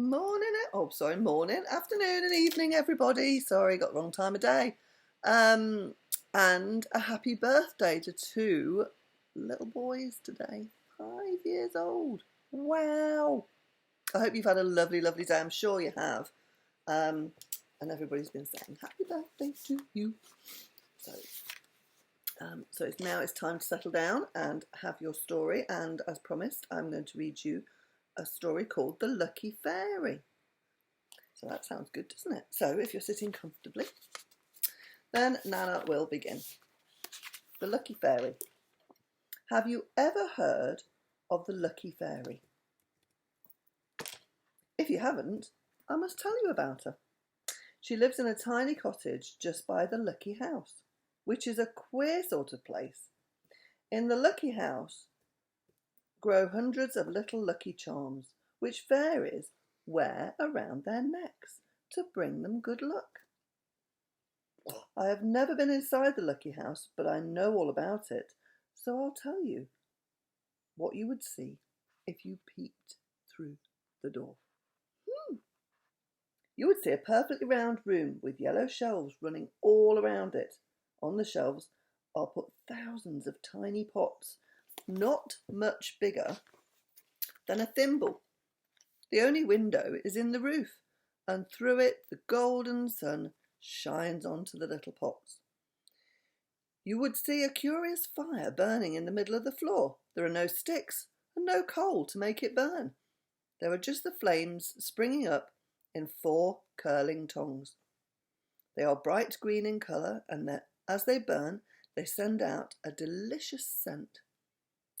Morning, afternoon and evening, everybody. Sorry, got wrong time of day. Um, and a happy birthday to two little boys today, 5 years old. Wow. I hope you've had a lovely, lovely day. I'm sure you have. And everybody's been saying happy birthday to you. So it's time to settle down and have your story. And as promised, I'm going to read you a story called The Lucky Fairy. So that sounds good, doesn't it? So if you're sitting comfortably, then Nana will begin. The Lucky Fairy. Have you ever heard of the Lucky Fairy? If you haven't, I must tell you about her. She lives in a tiny cottage just by the Lucky House, which is a queer sort of place. In the Lucky House grow hundreds of little lucky charms, which fairies wear around their necks to bring them good luck. I have never been inside the Lucky House, but I know all about it, so I'll tell you what you would see if you peeped through the door. You would see a perfectly round room with yellow shelves running all around it. On the shelves are put thousands of tiny pots, not much bigger than a thimble. The only window is in the roof, and through it the golden sun shines onto the little pots. You would see a curious fire burning in the middle of the floor. There are no sticks and no coal to make it burn. There are just the flames springing up in 4 curling tongs. They are bright green in colour, and as they burn, they send out a delicious scent,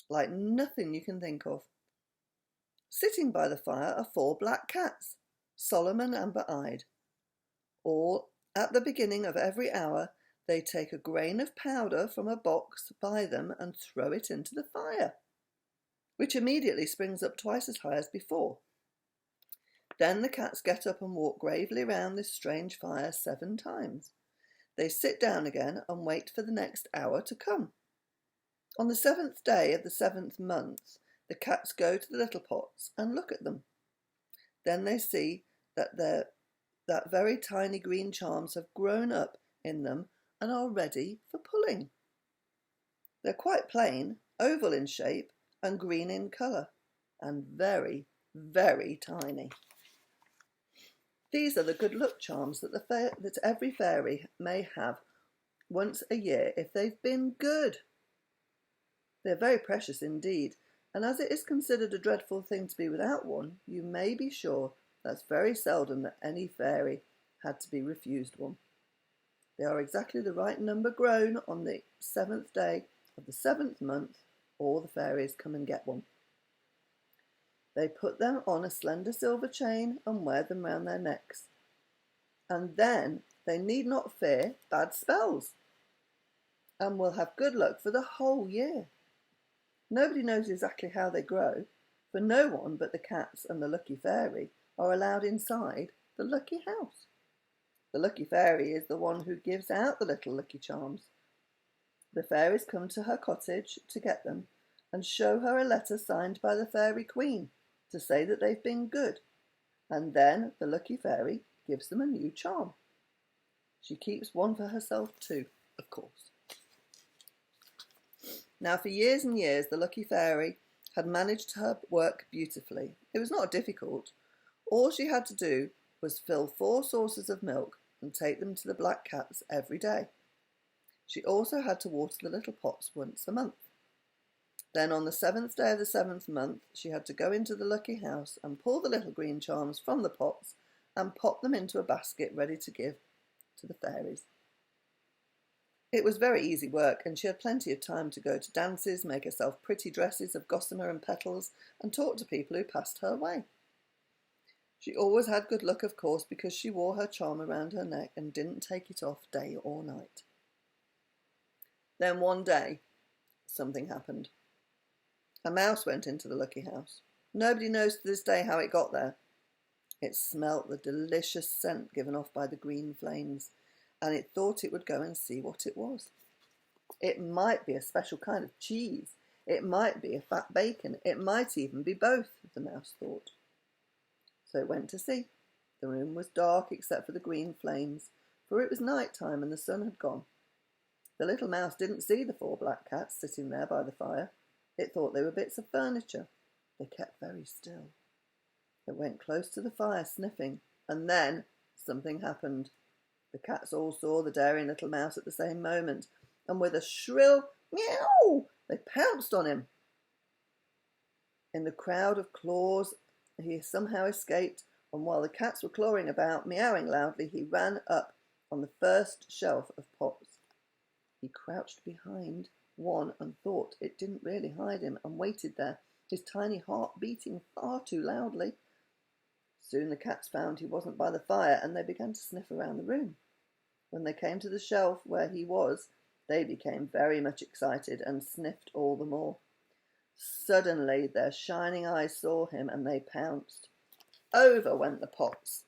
like nothing you can think of. Sitting by the fire are 4 black cats, solemn and amber-eyed. All at the beginning of every hour, they take a grain of powder from a box by them and throw it into the fire, which immediately springs up twice as high as before. Then the cats get up and walk gravely round this strange fire 7 times. They sit down again and wait for the next hour to come. On the 7th day of the 7th month, the cats go to the little pots and look at them. Then they see that very tiny green charms have grown up in them and are ready for pulling. They're quite plain, oval in shape and green in colour, and very, very tiny. These are the good luck charms that every fairy may have once a year if they've been good. They're very precious indeed, and as it is considered a dreadful thing to be without one, you may be sure that's very seldom that any fairy had to be refused one. They are exactly the right number grown on the 7th day of the 7th month. All the fairies come and get one. They put them on a slender silver chain and wear them round their necks. And then they need not fear bad spells and will have good luck for the whole year. Nobody knows exactly how they grow, for no one but the cats and the Lucky Fairy are allowed inside the Lucky House. The Lucky Fairy is the one who gives out the little lucky charms. The fairies come to her cottage to get them and show her a letter signed by the Fairy Queen to say that they've been good, and then the Lucky Fairy gives them a new charm. She keeps one for herself too, of course. Now for years and years the Lucky Fairy had managed her work beautifully. It was not difficult. All she had to do was fill 4 saucers of milk and take them to the black cats every day. She also had to water the little pots once a month. Then on the 7th day of the 7th month, she had to go into the Lucky House and pull the little green charms from the pots and pop them into a basket ready to give to the fairies. It was very easy work, and she had plenty of time to go to dances, make herself pretty dresses of gossamer and petals, and talk to people who passed her way. She always had good luck, of course, because she wore her charm around her neck and didn't take it off day or night. Then one day, something happened. A mouse went into the Lucky House. Nobody knows to this day how it got there. It smelt the delicious scent given off by the green flames, and it thought it would go and see what it was. It might be a special kind of cheese. It might be a fat bacon. It might even be both, the mouse thought. So it went to see. The room was dark except for the green flames, for it was night time and the sun had gone. The little mouse didn't see the 4 black cats sitting there by the fire. It thought they were bits of furniture. They kept very still. It went close to the fire, sniffing, and then something happened. The cats all saw the daring little mouse at the same moment, and with a shrill meow, they pounced on him. In the crowd of claws, he somehow escaped, and while the cats were clawing about, meowing loudly, he ran up on the first shelf of pots. He crouched behind one and thought it didn't really hide him, and waited there, his tiny heart beating far too loudly. Soon the cats found he wasn't by the fire, and they began to sniff around the room. When they came to the shelf where he was, they became very much excited and sniffed all the more. Suddenly their shining eyes saw him, and they pounced. Over went the pots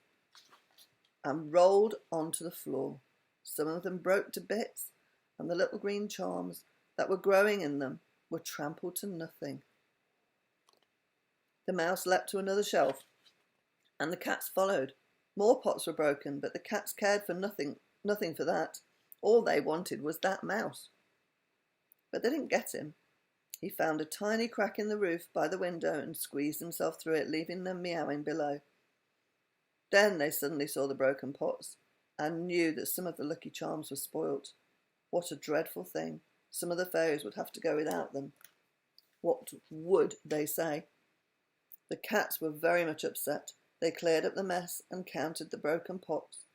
and rolled onto the floor. Some of them broke to bits, and the little green charms that were growing in them were trampled to nothing. The mouse leapt to another shelf, and the cats followed. More pots were broken, but the cats cared for nothing for that. All they wanted was that mouse. But they didn't get him. He found a tiny crack in the roof by the window and squeezed himself through it, leaving them meowing below. Then they suddenly saw the broken pots and knew that some of the lucky charms were spoilt. What a dreadful thing. Some of the fairies would have to go without them. What would they say? The cats were very much upset. They cleared up the mess and counted the broken pots.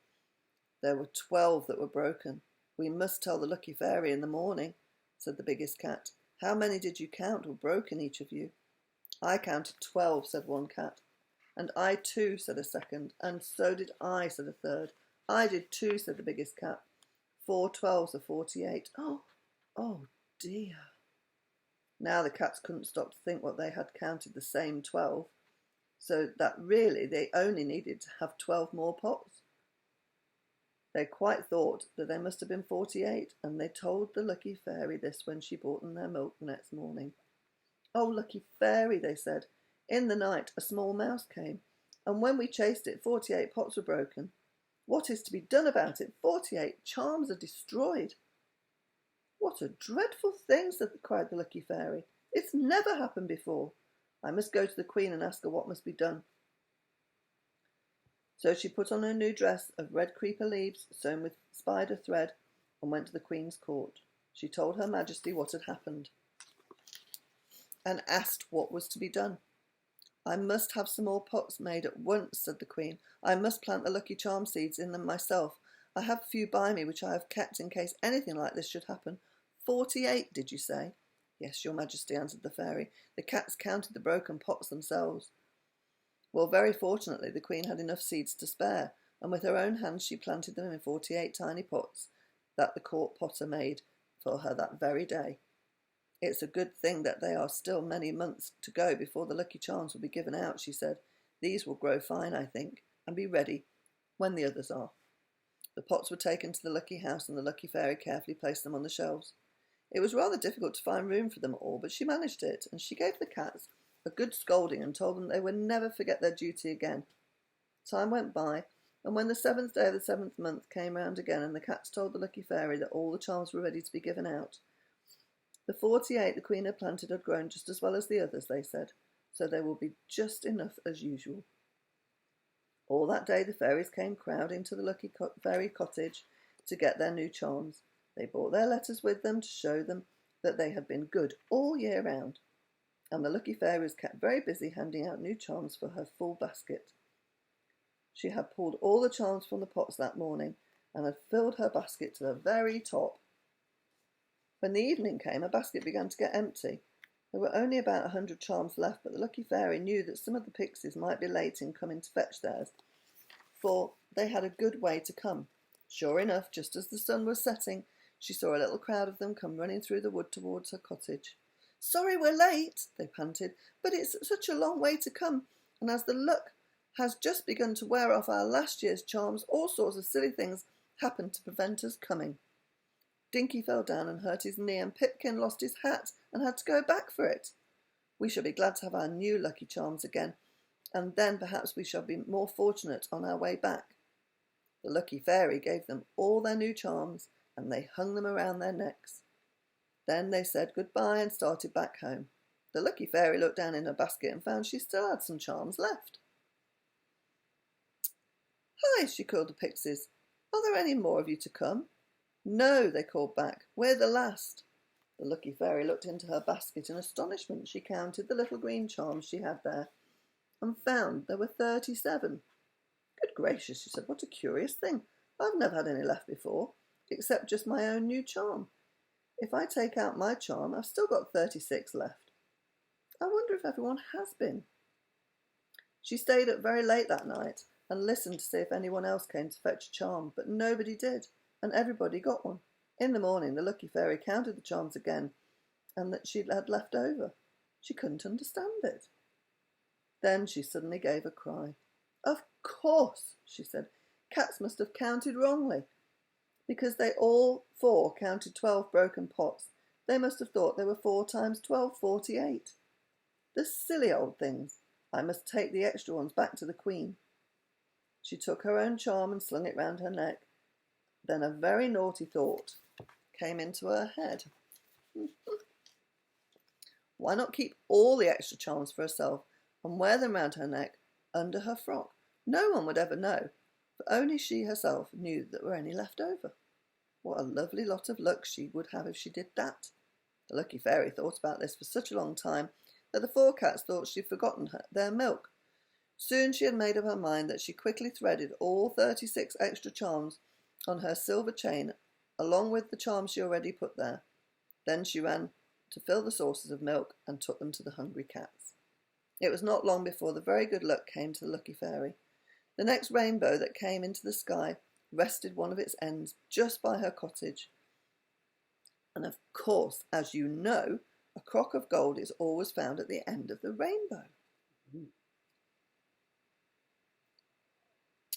There were 12 that were broken. We must tell the lucky fairy in the morning, said the biggest cat. How many did you count were broken, each of you? I counted 12, said one cat. And I too, said a second. And so did I, said a third. I did too, said the biggest cat. 4 12s are 48. Oh dear. Now the cats couldn't stop to think what they had counted the same 12, so that really they only needed to have 12 more pots. They quite thought that they must have been 48, and they told the lucky fairy this when she brought them their milk the next morning. Oh, lucky fairy, they said, in the night a small mouse came, and when we chased it, 48 pots were broken. What is to be done about it? 48 charms are destroyed. What a dreadful thing, cried the lucky fairy. It's never happened before. I must go to the queen and ask her what must be done. So she put on her new dress of red creeper leaves sewn with spider thread and went to the queen's court. She told her majesty what had happened and asked what was to be done. I must have some more pots made at once, said the queen. I must plant the lucky charm seeds in them myself. I have a few by me which I have kept in case anything like this should happen. 48, did you say? Yes, your majesty, answered the fairy. The cats counted the broken pots themselves. Well, very fortunately, the queen had enough seeds to spare, and with her own hands she planted them in 48 tiny pots that the court potter made for her that very day. It's a good thing that they are still many months to go before the lucky charms will be given out, she said. These will grow fine, I think, and be ready when the others are. The pots were taken to the lucky house, and the lucky fairy carefully placed them on the shelves. It was rather difficult to find room for them all, but she managed it, and she gave the cats a good scolding and told them they would never forget their duty again. Time went by, and when the 7th day of the 7th month came round again, and the cats told the lucky fairy that all the charms were ready to be given out, the 48 the queen had planted had grown just as well as the others, they said, so there will be just enough as usual. All that day the fairies came crowding to the lucky fairy cottage to get their new charms. They brought their letters with them to show them that they had been good all year round, and the lucky fairy was kept very busy handing out new charms for her full basket. She had pulled all the charms from the pots that morning and had filled her basket to the very top. When the evening came, her basket began to get empty. There were only about 100 charms left, but the lucky fairy knew that some of the pixies might be late in coming to fetch theirs, for they had a good way to come. Sure enough, just as the sun was setting, she saw a little crowd of them come running through the wood towards her cottage. Sorry we're late, they panted, but it's such a long way to come, and as the luck has just begun to wear off our last year's charms, all sorts of silly things happened to prevent us coming. Dinky fell down and hurt his knee, and Pipkin lost his hat and had to go back for it. We shall be glad to have our new lucky charms again, and then perhaps we shall be more fortunate on our way back." The lucky fairy gave them all their new charms, and they hung them around their necks. Then they said goodbye and started back home. The lucky fairy looked down in her basket and found she still had some charms left. "Hi," she called the pixies. "Are there any more of you to come?" "No," they called back. "We're the last." The lucky fairy looked into her basket in astonishment. She counted the little green charms she had there and found there were 37. "Good gracious," she said, "what a curious thing. I've never had any left before, except just my own new charm. If I take out my charm, I've still got 36 left. I wonder if everyone has been." She stayed up very late that night and listened to see if anyone else came to fetch a charm, but nobody did, and everybody got one. In the morning, the lucky fairy counted the charms again, and that she had left over. She couldn't understand it. Then she suddenly gave a cry. "Of course," she said, "cats must have counted wrongly, because they all 4 counted 12 broken pots. They must have thought they were 4 times 12, 48. The silly old things. I must take the extra ones back to the Queen." She took her own charm and slung it round her neck. Then a very naughty thought came into her head. Why not keep all the extra charms for herself and wear them round her neck under her frock? No one would ever know, for only she herself knew that there were any left over. What a lovely lot of luck she would have if she did that. The lucky fairy thought about this for such a long time that the 4 cats thought she'd forgotten their milk. Soon she had made up her mind that she quickly threaded all 36 extra charms on her silver chain, along with the charms she already put there. Then she ran to fill the saucers of milk and took them to the hungry cats. It was not long before the very good luck came to the lucky fairy. The next rainbow that came into the sky rested one of its ends just by her cottage. And of course, as you know, a crock of gold is always found at the end of the rainbow.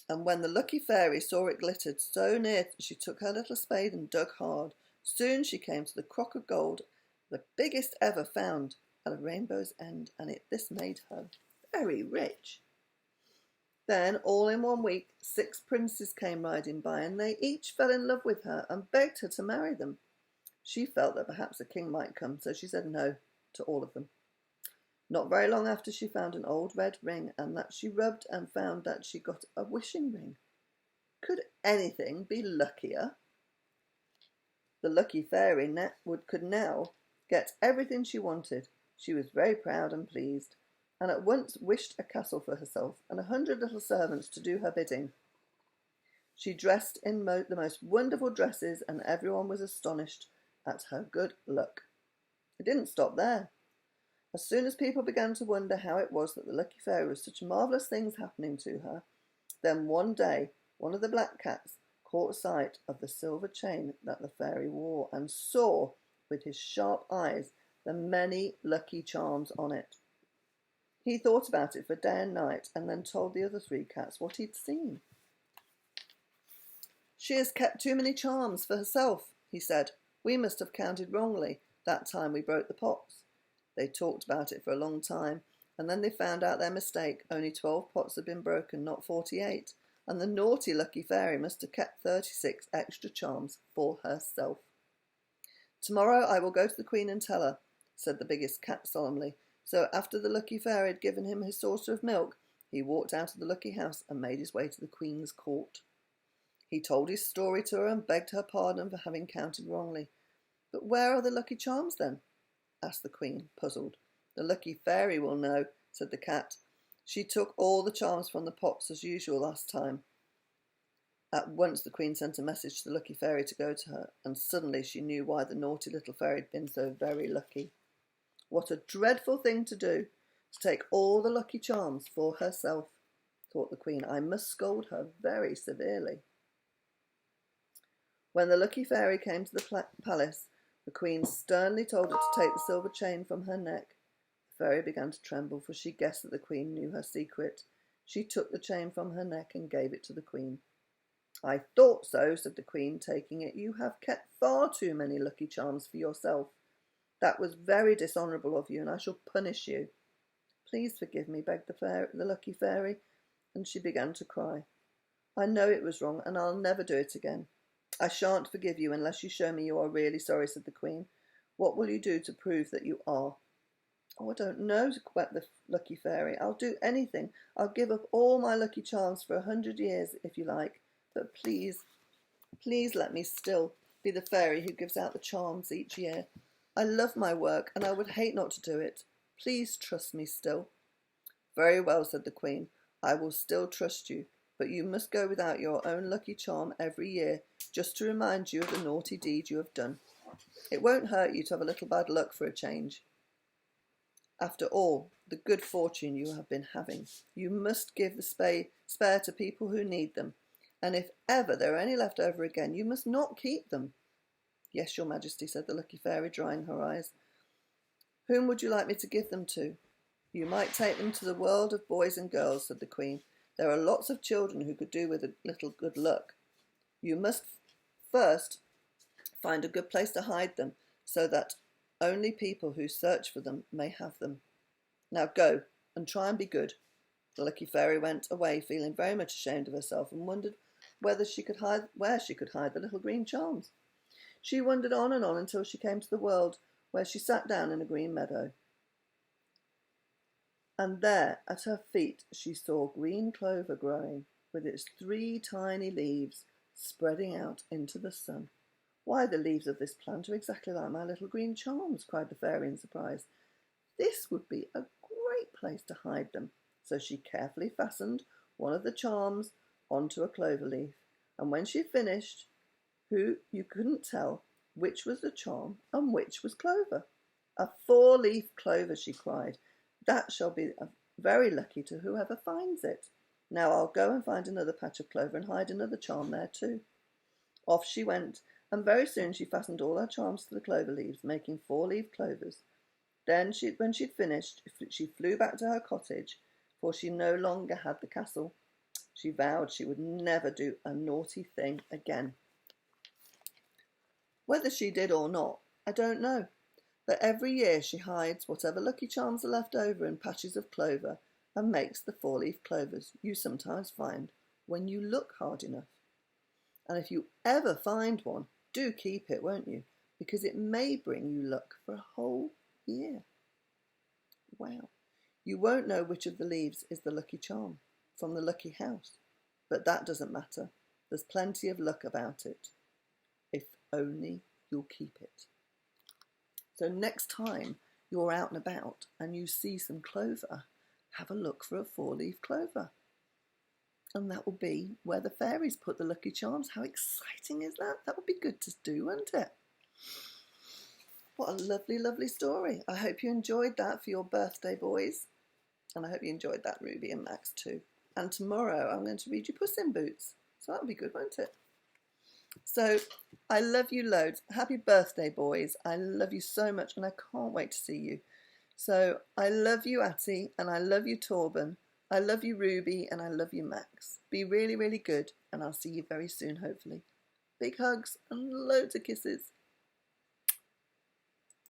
And when the lucky fairy saw it glittered so near, she took her little spade and dug hard. Soon she came to the crock of gold, the biggest ever found at a rainbow's end, and this made her very rich. Then, all in one week, 6 princes came riding by, and they each fell in love with her and begged her to marry them. She felt that perhaps a king might come, so she said no to all of them. Not very long after, she found an old red ring, and that she rubbed and found that she got a wishing ring. Could anything be luckier? The lucky fairy could now get everything she wanted. She was very proud and pleased, and at once wished a castle for herself and 100 little servants to do her bidding. She dressed in the most wonderful dresses, and everyone was astonished at her good luck. It didn't stop there. As soon as people began to wonder how it was that the lucky fairy was such marvellous things happening to her, then one day one of the black cats caught sight of the silver chain that the fairy wore and saw with his sharp eyes the many lucky charms on it. He thought about it for day and night, and then told the other 3 cats what he'd seen. "She has kept too many charms for herself," he said. "We must have counted wrongly that time we broke the pots." They talked about it for a long time, and then they found out their mistake. Only 12 pots had been broken, not 48, and the naughty lucky fairy must have kept 36 extra charms for herself. "Tomorrow I will go to the Queen and tell her," said the biggest cat solemnly. So after the lucky fairy had given him his saucer of milk, he walked out of the lucky house and made his way to the Queen's court. He told his story to her and begged her pardon for having counted wrongly. "But where are the lucky charms then?" asked the Queen, puzzled. "The lucky fairy will know," said the cat. "She took all the charms from the pots as usual last time." At once the Queen sent a message to the lucky fairy to go to her, and suddenly she knew why the naughty little fairy had been so very lucky. What a dreadful thing to do, to take all the lucky charms for herself, thought the Queen. I must scold her very severely. When the lucky fairy came to the palace, the Queen sternly told her to take the silver chain from her neck. The fairy began to tremble, for she guessed that the Queen knew her secret. She took the chain from her neck and gave it to the Queen. "I thought so," said the Queen, taking it. "You have kept far too many lucky charms for yourself. That was very dishonourable of you, and I shall punish you." Please forgive me, begged the lucky fairy, and she began to cry. I know it was wrong, and I'll never do it again. I shan't forgive you unless you show me you are really sorry, said the Queen. What will you do to prove that you are? Oh, I don't know, wept the lucky fairy. I'll do anything. I'll give up all my lucky charms for 100 years, if you like. But please, please let me still be the fairy who gives out the charms each year. I love my work, and I would hate not to do it. Please trust me still. Very well, said the Queen. I will still trust you, but you must go without your own lucky charm every year, just to remind you of the naughty deed you have done. It won't hurt you to have a little bad luck for a change. After all the good fortune you have been having, you must give the spare to people who need them, and if ever there are any left over again, you must not keep them. Yes, your Majesty, said the lucky fairy, drying her eyes. Whom would you like me to give them to? You might take them to the world of boys and girls, said the Queen. There are lots of children who could do with a little good luck. You must first find a good place to hide them, so that only people who search for them may have them. Now go, and try and be good. The lucky fairy went away, feeling very much ashamed of herself, and wondered where she could hide the little green charms. She wandered on and on until she came to the world, where she sat down in a green meadow. And there, at her feet, she saw green clover growing, with its 3 tiny leaves spreading out into the sun. Why, the leaves of this plant are exactly like my little green charms, cried the fairy in surprise. This would be a great place to hide them. So she carefully fastened one of the charms onto a clover leaf, and when she had finished, you couldn't tell which was the charm and which was clover. A 4-leaf clover, she cried. That shall be very lucky to whoever finds it. Now I'll go and find another patch of clover and hide another charm there too. Off she went, and very soon she fastened all her charms to the clover leaves, making 4-leaf clovers. Then, when she'd finished, she flew back to her cottage, for she no longer had the castle. She vowed she would never do a naughty thing again. Whether she did or not, I don't know, but every year she hides whatever lucky charms are left over in patches of clover and makes the 4-leaf clovers you sometimes find when you look hard enough. And if you ever find one, do keep it, won't you? Because it may bring you luck for a whole year. Wow. You won't know which of the leaves is the lucky charm from the lucky house, but that doesn't matter. There's plenty of luck about it, if only you'll keep it. So next time you're out and about and you see some clover, have a look for a 4-leaf clover. And that will be where the fairies put the lucky charms. How exciting is that? That would be good to do, wouldn't it? What a lovely, lovely story. I hope you enjoyed that for your birthday, boys. And I hope you enjoyed that, Ruby and Max, too. And tomorrow I'm going to read you Puss in Boots. So that'll be good, won't it? So I love you loads. Happy birthday, boys. I love you so much and I can't wait to see you. So I love you, Atty, and I love you, Torben. I love you, Ruby, and I love you, Max. Be really, really good, and I'll see you very soon, hopefully. Big hugs and loads of kisses.